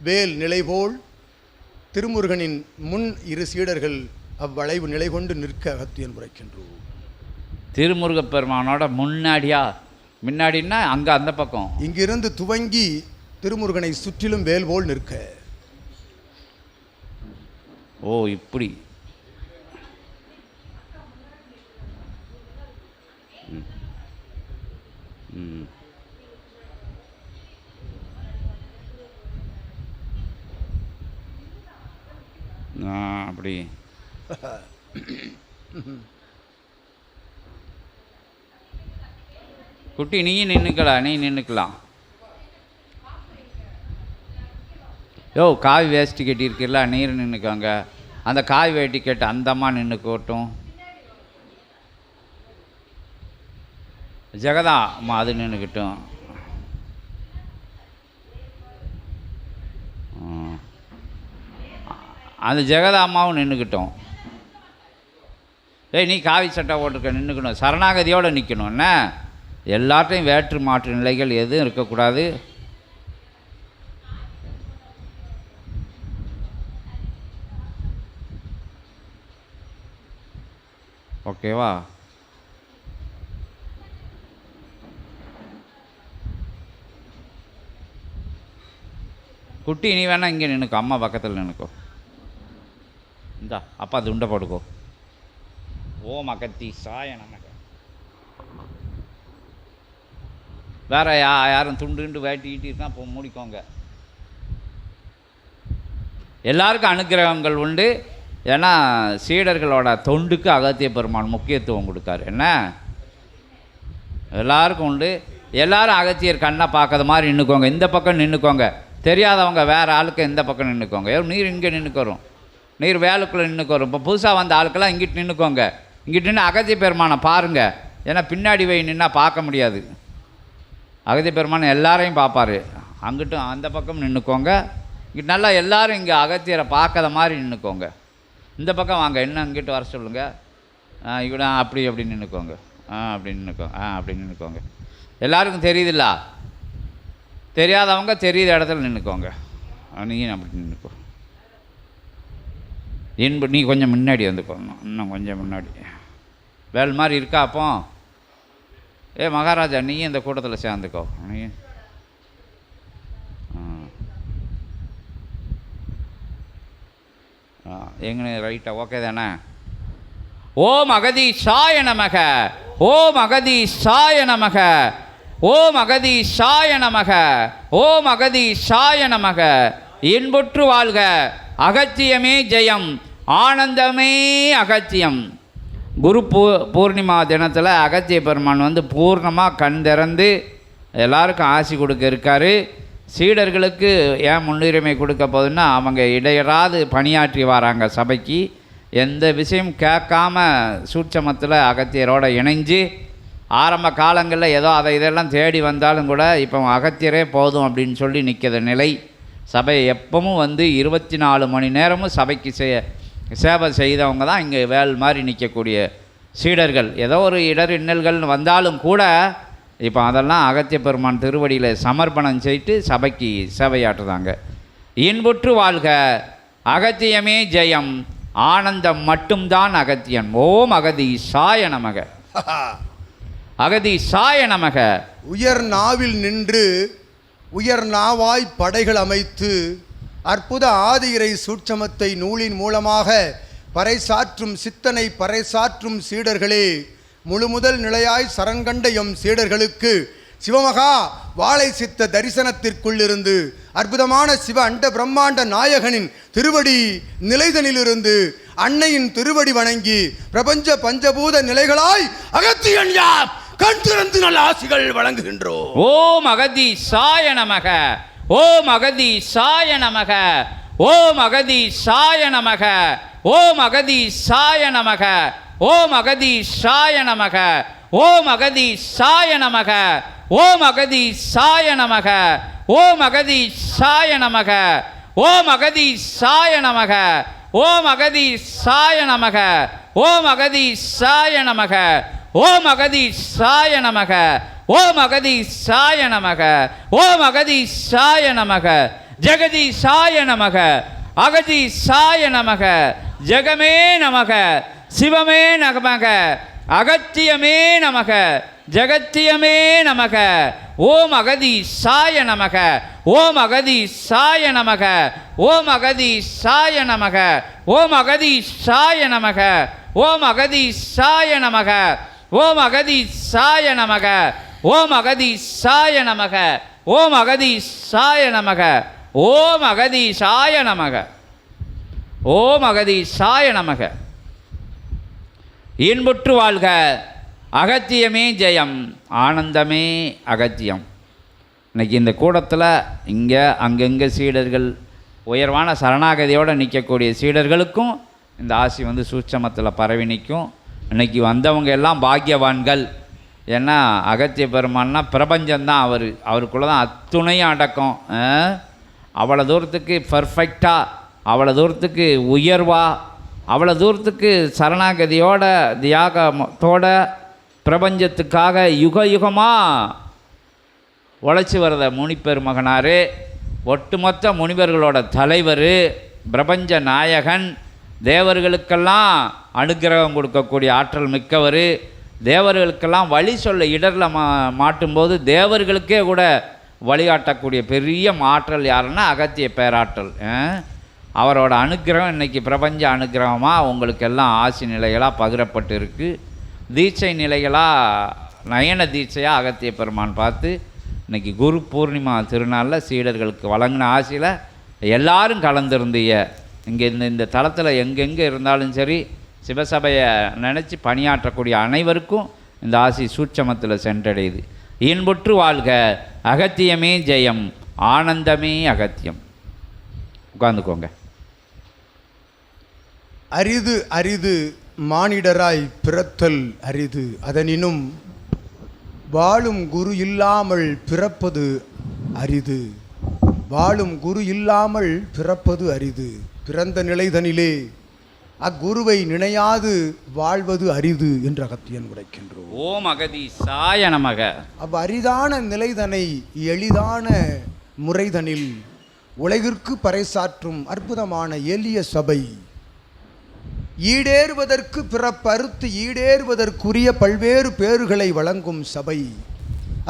வேல் நிலைபோல் திருமுருகனின் முன் இரு சீடர்கள் அவ்வளைவு நிலை கொண்டு நிற்க அகத்தியன் உரைக்கின்றோம். திருமுருகப் பெருமானோட முன்னாடியா? முன்னாடின்னா அங்கே அந்த பக்கம் இங்கிருந்து துவங்கி திருமுருகனை சுற்றிலும் வேல் போல் நிற்க. ஓ இப்படி. அப்படி குட்டி நீ நின்றுக்கலாம். யோ காவி வேஷ்டி கட்டியிருக்கல, நீர் நின்றுக்காங்க. அந்த காவி வேட்டி கேட்டு அந்தம்மா நின்றுக்கோட்டும். ஜெகதா அம்மா அது நின்றுக்கிட்டும். அந்த ஜெகதா அம்மாவும் நின்றுக்கிட்டோம். ஏய் நீ காவி சட்டை போட்டுருக்க நின்றுக்கணும், சரணாகதியோடு நிற்கணும். என்ன எல்லாத்தையும் வேற்று மாற்று நிலைகள் எதுவும் இருக்கக்கூடாது. ஓகேவா? குட்டி நீ வேணா இங்கே நின்றுக்கோ, அம்மா பக்கத்தில் நின்றுக்கோ. இந்தா அப்பா அது உண்டை போட்டுக்கோ. ஓம் அகத்தீசாய நமக. வேற யாரும் துண்டு வேட்டிக்கிட்டு இருக்கா இப்போ மூடிக்கோங்க. எல்லாருக்கும் அனுக்கிரகங்கள் உண்டு. ஏன்னா சீடர்களோட தொண்டுக்கு அகத்திய பெருமான் முக்கியத்துவம் கொடுக்காரு. என்ன எல்லாருக்கும் உண்டு. எல்லாரும் அகத்தியர் கண்ணை பார்க்காத மாதிரி நின்றுக்கோங்க. இந்த பக்கம் நின்றுக்கோங்க. தெரியாதவங்க வேறு ஆளுக்கு இந்த பக்கம் நின்றுக்கோங்க. நீர் இங்கே நின்றுக்கோரும், நீர் வேலுக்குள்ளே நின்றுக்கோரும். இப்போ புதுசாக வந்த ஆளுக்கெல்லாம் இங்கிட்டு நின்றுக்கோங்க. இங்கிட்டு நின்று அகத்திய பெருமானை பாருங்கள். ஏன்னா பின்னாடி போய் நின்னா பார்க்க முடியாது. அகத்திய பெருமான் எல்லாரையும் பார்ப்பார். அங்கிட்டும் அந்த பக்கம் நின்றுக்கோங்க. இங்கிட்டு நல்லா எல்லோரும் இங்கே அகத்தியரை பார்க்காத மாதிரி நின்றுக்கோங்க. இந்த பக்கம் வாங்க, என்ன அங்கிட்டு வர சொல்லுங்கள். இவட அப்படி நின்றுக்கோங்க. அப்படி நின்றுக்கோங்க. அப்படி நின்றுக்கோங்க. எல்லாருக்கும் தெரியுதுல்ல? தெரியாதவங்க தெரியுத இடத்துல நின்றுக்கோங்க. நீங்கள் அப்படி நின்றுக்கோ. நீ கொஞ்சம் முன்னாடி வந்துக்கோணும், இன்னும் கொஞ்சம் முன்னாடி. வேல் மாதிரி இருக்கா அப்போ? மகாராஜா நீ இந்த கூட்டத்தில் சேர்ந்துக்கோ. நீ எங்கே ரைட்டா? ஓகே தானே? ஓம் அகதீசாய நமக. ஓம் அகதீசாய நமக. ஓம் அகதீசாய நமக. ஓம் அகதீசாய நமக. இன்புற்று வாழ்க. அகத்தியமே ஜெயம். ஆனந்தமே அகத்தியம். குரு பூர்ணிமா தினத்தில் அகத்திய பெருமான் பூர்ணமாக கண் திறந்து எல்லாருக்கும் ஆசி கொடுக்க இருக்கார். சீடர்களுக்கு ஏன் முன்னுரிமை கொடுக்க போகுதுன்னா, அவங்க இடையராது பணியாற்றி வராங்க சபைக்கு. எந்த விஷயம் கேட்காம சூட்சமத்தில் அகத்தியரோடு இணைஞ்சு ஆரம்ப காலங்களில் ஏதோ அதை இதெல்லாம் தேடி வந்தாலும் கூட இப்போ அகத்தியரே போதும் அப்படின்னு சொல்லி நிற்கிற நிலை. சபை எப்பவும் 24 மணி நேரமும் சபைக்கு சேவை செய்தவங்க தான் இங்கே வேல் மாதிரி நிற்கக்கூடிய சீடர்கள். ஏதோ ஒரு இடர் இன்னல்கள் வந்தாலும் கூட இப்போ அதெல்லாம் அகத்திய பெருமான் திருவடியில் சமர்ப்பணம் செய்து சபைக்கு சேவையாற்றுதாங்க. இன்புற்று வாழ்க. அகத்தியமே ஜெயம். ஆனந்தம் மட்டும்தான் அகத்தியன். ஓம் அகதீசாய நமக. அகதீசாய நமக. உயர் நாவில் நின்று உயர் நாவாய் படைகள் அமைத்து அற்புத ஆதியிறை சூட்சமத்தை நூலின் மூலமாக பறைசாற்றும் சித்தனை பறைசாற்றும் சீடர்களே, முழுமுதல் நிலையாய் சரண்கண்ட எம் சீடர்களுக்கு சிவமகா வாழை சித்த தரிசனத்திற்குள்ளிருந்து அற்புதமான சிவ அண்ட பிரம்மாண்ட நாயகனின் திருவடி நிலைதனிலிருந்து அன்னையின் திருவடி வணங்கி பிரபஞ்ச பஞ்சபூத நிலைகளாய் அகத்தியன் யாம் கண் திறந்து நல்ல ஆசிகள் வழங்குகின்றோம். ஓம் அகதீசாய நமக. ஓம் அகதீசாய நமக. ஓம் அகதீசாய நமக. ஓம் அகதீசாய நமக. ஓம் அகதீசாய நமக. ஓம் அகதீசாய நமக. ஓம் அகதீசாய நமக. ஓம் அகதீசாய நமக. ஓம் அகதீசாய நமக. ஓம் அகதீசாய நமக. ஓம் அகதீசாய நமக. ஓம் அகதீசாய நமக. ஓம் அகதீசாய நமக. ஓம் அகதீசாய நமக. ஜெகதீசாய நமக. அகதீசாய நமக. ஜெகமே நமக. சிவமே நமக. அகத்தியமே நமக. ஜகத்தியமே நமக. ஓம் அகதீசாய நமக. ஓம் அகதீசாய நமக. ஓம் அகதீசாய நமக. ஓம் அகதீசாய நமக. ஓம் அகதீசாய நமக. ஓம் அகதீசாய நமக. ஓம் அகதீசாய நமக. ஓம் அகதீசாய நமக. ஓம் அகதீசாய நமக. ஓம் அகதீசாய நமக. இன்புற்று வாழ்க. அகத்தியமே ஜெயம். ஆனந்தமே அகத்தியம். இன்றைக்கி இந்த கூடத்தில் இங்கே அங்கங்கே சீடர்கள் உயர்வான சரணாகதியோடு நிற்கக்கூடிய சீடர்களுக்கும் இந்த ஆசி சூட்சமத்தில் பரவி நிற்கும். இன்றைக்கி வந்தவங்க எல்லாம் பாக்கியவான்கள். ஏன்னா அகத்திய பெருமான்னா பிரபஞ்சம்தான் அவருக்குள்ளே தான் அத்துணையும் அடக்கம். அவ்வளோ தூரத்துக்கு பர்ஃபெக்டாக, அவ்வளோ தூரத்துக்கு உயர்வாக அவ்வளோ தூரத்துக்கு சரணாகதியோட தியாகத்தோட பிரபஞ்சத்துக்காக யுக யுகமாக உழைச்சி வரத முனிப்பெருமகனார், ஒட்டுமொத்த முனிவர்களோட தலைவர், பிரபஞ்ச நாயகன், தேவர்களுக்கெல்லாம் அனுக்கிரகம் கொடுக்கக்கூடிய ஆற்றல் மிக்கவர், தேவர்களுக்கெல்லாம் வழி சொல்ல இடரில் மாட்டும்போது தேவர்களுக்கே கூட வழிகாட்டக்கூடிய பெரிய ஆற்றல் யாருன்னா அகத்திய பேராற்றல். அவரோட அனுக்கிரகம் இன்றைக்கி பிரபஞ்ச அனுக்கிரகமாக உங்களுக்கெல்லாம் ஆசி நிலைகளாக பகிரப்பட்டு இருக்குது. தீட்சை நிலைகளாக நயன தீட்சையாக அகத்திய பெருமான் பார்த்து இன்றைக்கி குரு பூர்ணிமா திருநாளில் சீடர்களுக்கு வழங்கின ஆசியில் எல்லாரும் கலந்துருந்தீங்க. இங்கே இந்த தளத்தில் எங்கெங்கே இருந்தாலும் சரி சிவசபையை நினச்சி பணியாற்றக்கூடிய அனைவருக்கும் இந்த ஆசி சூட்சமத்தில் சென்றடையுது. இன்புற்று வாழ்க, அகத்தியமே ஜெயம், ஆனந்தமே அகத்தியம். உட்கார்ந்துக்கோங்க. அரிது அரிது மானிடராய் பிறத்தல் அரிது, அதனினும் வாழும் குரு இல்லாமல் பிறப்பது அரிது. வாழும் குரு இல்லாமல் பிறப்பது அரிது. பிறந்த நிலைதனிலே அக்குருவை நினையாது வாழ்வது அரிது என்று அகத்தியன் உரைக்கின்றோம். ஓம் அகதீசாய நமக. அரிதான நிலைதனை எளிதான முறைதனில் உலகிற்கு பறைசாற்றும் அற்புதமான எளிய சபை, ஈடேறுவதற்கு பிறப்பறுத்து ஈடேறுவதற்குரிய பல்வேறு பேறுகளை வழங்கும் சபை.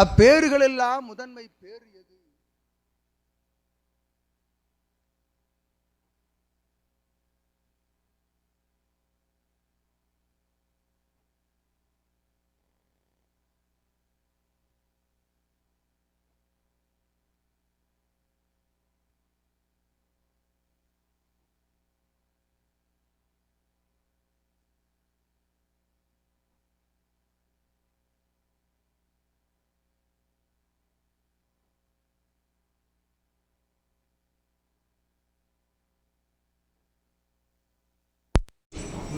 அப்பேறுகளெல்லாம் முதன்மை பேறு எது?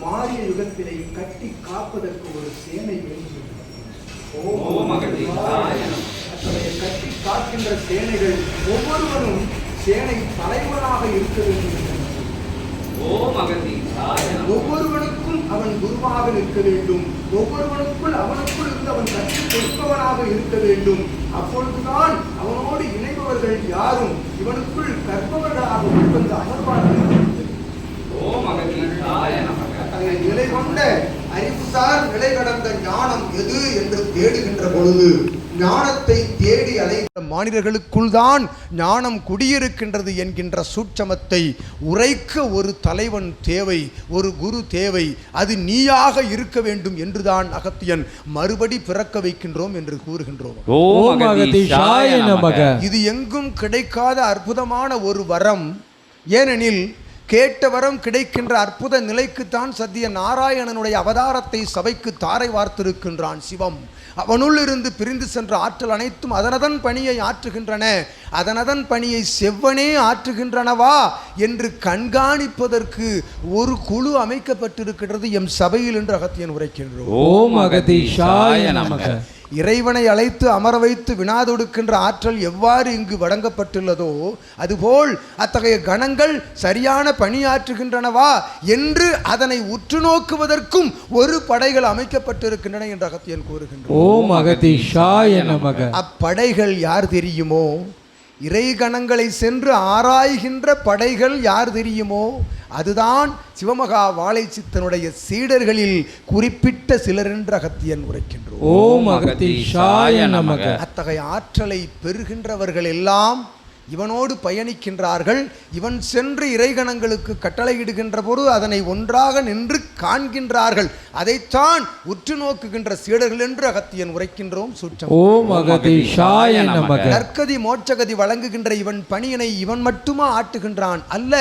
மாறிய யுகத்திலே கட்டி காப்பதற்கு ஒரு சேனை வேண்டும். கட்டி காக்கின்ற சேனைகள் ஒவ்வொருவரும் சேனை தலைவனாக இருக்க வேண்டும். ஒவ்வொருவனுக்கும் அவன் குருவாக இருக்க வேண்டும். ஒவ்வொருவனுக்குள் அவனுக்குள் இருந்து அவன் கற்றுக் கொடுப்பவனாக இருக்க வேண்டும். அப்பொழுதுதான் அவனோடு இணைபவர்கள் யாரும் இவனுக்குள் கற்பவர்களாக உட்வந்து அமர்வார்கள். நிலை கொண்ட அறிவுசார் நிலை கடந்த ஞானம் எது என்று தேடுகின்ற பொழுது ஞானத்தை தேடி அலைகிற மாநிலர்களுக்குள் தான் ஞானம் குடியிருக்கின்றது என்கின்ற சூட்சமத்தை உரைக்க ஒரு தலைவன் தேவை, ஒரு குரு தேவை. அது நீயாக இருக்க வேண்டும் என்றுதான் அகத்தியன் மறுபடி பிறக்க வைக்கின்றோம் என்று கூறுகின்றோம். இது எங்கும் கிடைக்காத அற்புதமான ஒரு வரம். ஏனெனில் கேட்ட வரம் கிடைக்கின்ற அற்புத நிலைக்குத்தான் சத்திய நாராயணனுடைய அவதாரத்தை சபைக்கு தாரை வார்த்திருக்கின்றான் சிவம். அவனுள் இருந்து பிரிந்து சென்ற ஆற்றல் அனைத்தும் அதனதன் பணியை ஆற்றுகின்றன. அதனதன் பணியை செவ்வனே ஆற்றுகின்றனவா என்று கண்காணிப்பதற்கு ஒரு குழு அமைக்கப்பட்டிருக்கிறது எம் சபையில் என்று அகத்தியன் உரைக்கின்றோம். ஓம் அகதீஷாய நமக. இறைவனை அழைத்து அமர வைத்து வினாதொடுக்கின்ற ஆற்றல் எவ்வாறு இங்கு வழங்கப்பட்டுள்ளதோ அதுபோல் அத்தகைய கணங்கள் சரியான பணியாற்றுகின்றனவா என்று அதனை உற்று நோக்குவதற்கும் ஒரு படைகள் அமைக்கப்பட்டிருக்கின்றன என்று அகத்தியன் கூறுகின்றார். ஓம் அகதீஷாய நமக. அப்படைகள் யார் தெரியுமோ? இறை கணங்களை சென்று ஆராய்கின்ற படைகள் யார் தெரியுமோ? அதுதான் சிவமகா வாழை சித்தனுடைய சீடர்களில் குறிப்பிட்ட சிலர் என்று அகத்தியன் உரைக்கின்றோம். ஓம் அகதீஷாய நமக. அத்தகைய ஆற்றலை பெறுகின்றவர்கள் எல்லாம் இவனோடு பயணிக்கின்றார்கள். இவன் சென்று இறைகணங்களுக்கு கட்டளையிடுகின்ற பொழுது அதனை ஒன்றாக நின்று காண்கின்றார்கள். அதைத்தான் உற்று நோக்குகின்ற சீடர்கள் என்று அகத்தியன் உரைக்கின்றோம். ஓம் அகதீஷாய நமக. நற்கதி மோட்சகதி வழங்குகின்ற இவன் பணியினை இவன் மட்டுமா ஆட்டுகின்றான் அல்ல,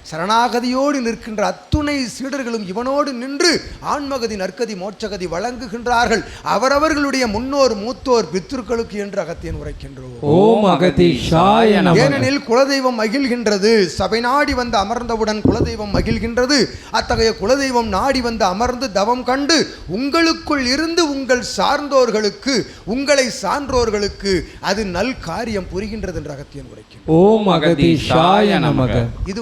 சரணாகதியோடு நிற்கின்ற அத்துணை சீடர்களும் இவனோடு நின்று ஆன்மகதி நற்கதி மோட்சகதி வழங்குகின்றார்கள். அவரவர்களுடைய முன்னோர் மூத்தோர் பித்ருக்களுக்கு என்று அகத்தியன் உரைக்கின்றோம். ஓம் அகதீஷாய நமக. ஏனெனில் குலதெய்வம் மகிழ்கின்றது. சபை நாடி வந்து அமர்ந்தவுடன் குலதெய்வம் மகிழ்கின்றது. அத்தகைய குலதெய்வம் நாடி வந்து அமர்ந்து தவம் கண்டு உங்களுக்குள் இருந்து உங்கள் சார்ந்தோர்களுக்கு, உங்களை சான்றோர்களுக்கு அது நல் காரியம் புரிகின்றது என்று அகத்தியன் உரைக்கும். ஓம் அகதீஷாய நமக. இது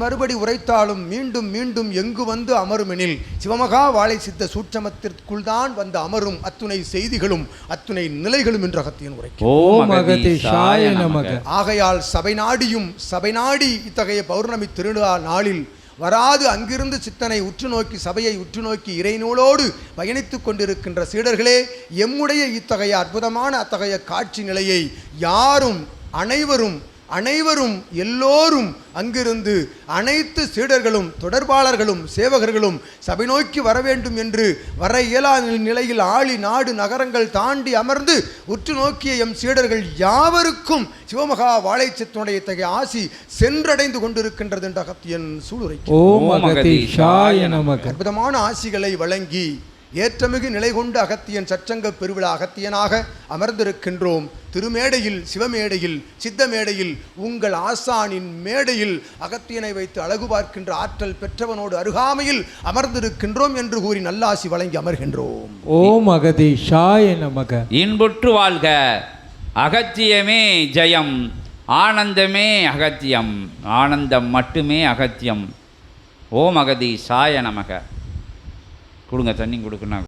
மறுபடி உரைத்தாலும் மீண்டும் மீண்டும் எங்கு வந்து அமருமெனில் சிவமகா வாழை சித்த சூட்சமத்திற்குள் தான் வந்து அமரும் அத்துணை செய்திகளும் அத்துணை நிலைகளும் என்று அகத்தியன் உரைக்கும். ஓம் அகதீஷாய நமக. ஆகையால் சபை நாடி இத்தகைய பௌர்ணமி திருநாள் நாளில் வராது அங்கிருந்து சித்தனை உற்று நோக்கி, சபையை உற்று நோக்கி இறைநூலோடு பயணித்துக் கொண்டிருக்கின்ற சீடர்களே, எம்முடைய இத்தகைய அற்புதமான அத்தகைய காட்சி நிலையை யாரும் அனைவரும் எல்லோரும் அங்கிருந்து அனைத்து சீடர்களும் தொடர்பாளர்களும் சேவகர்களும் சபை நோக்கி வர வேண்டும் என்று வர இயலா நிலையில் ஆளி நாடு நகரங்கள் தாண்டி அமர்ந்து உற்று நோக்கிய எம் சீடர்கள் யாவருக்கும் சிவமகா வாழை சித்தனுடைய இத்தகைய ஆசி சென்றடைந்து கொண்டிருக்கின்றது என்ற அகத்தியன் சூளுரை. ஓம் அகதீஷாய நமக. அற்புதமான ஆசிகளை வழங்கி ஏற்றமிகு நிலை கொண்டு அகத்தியன் சச்சங்க பெருவிழா அகத்தியனாக அமர்ந்திருக்கின்றோம். திருமேடையில், சிவமேடையில், சித்தமேடையில், உங்கள் ஆசானின் மேடையில் அகத்தியனை வைத்து அழகு பார்க்கின்ற ஆற்றல் பெற்றவனோடு அருகாமையில் அமர்ந்திருக்கின்றோம் என்று கூறி நல்லாசி வழங்கி அமர்கின்றோம். ஓம் அகதீஷாய நமக. இன்புற்று வாழ்க. அகத்தியமே ஜெயம், ஆனந்தமே அகத்தியம், ஆனந்தம் மட்டுமே அகத்தியம். ஓம் அகதீஷாய நமக. கொடுங்க, தண்ணி கொடுக்கணும்.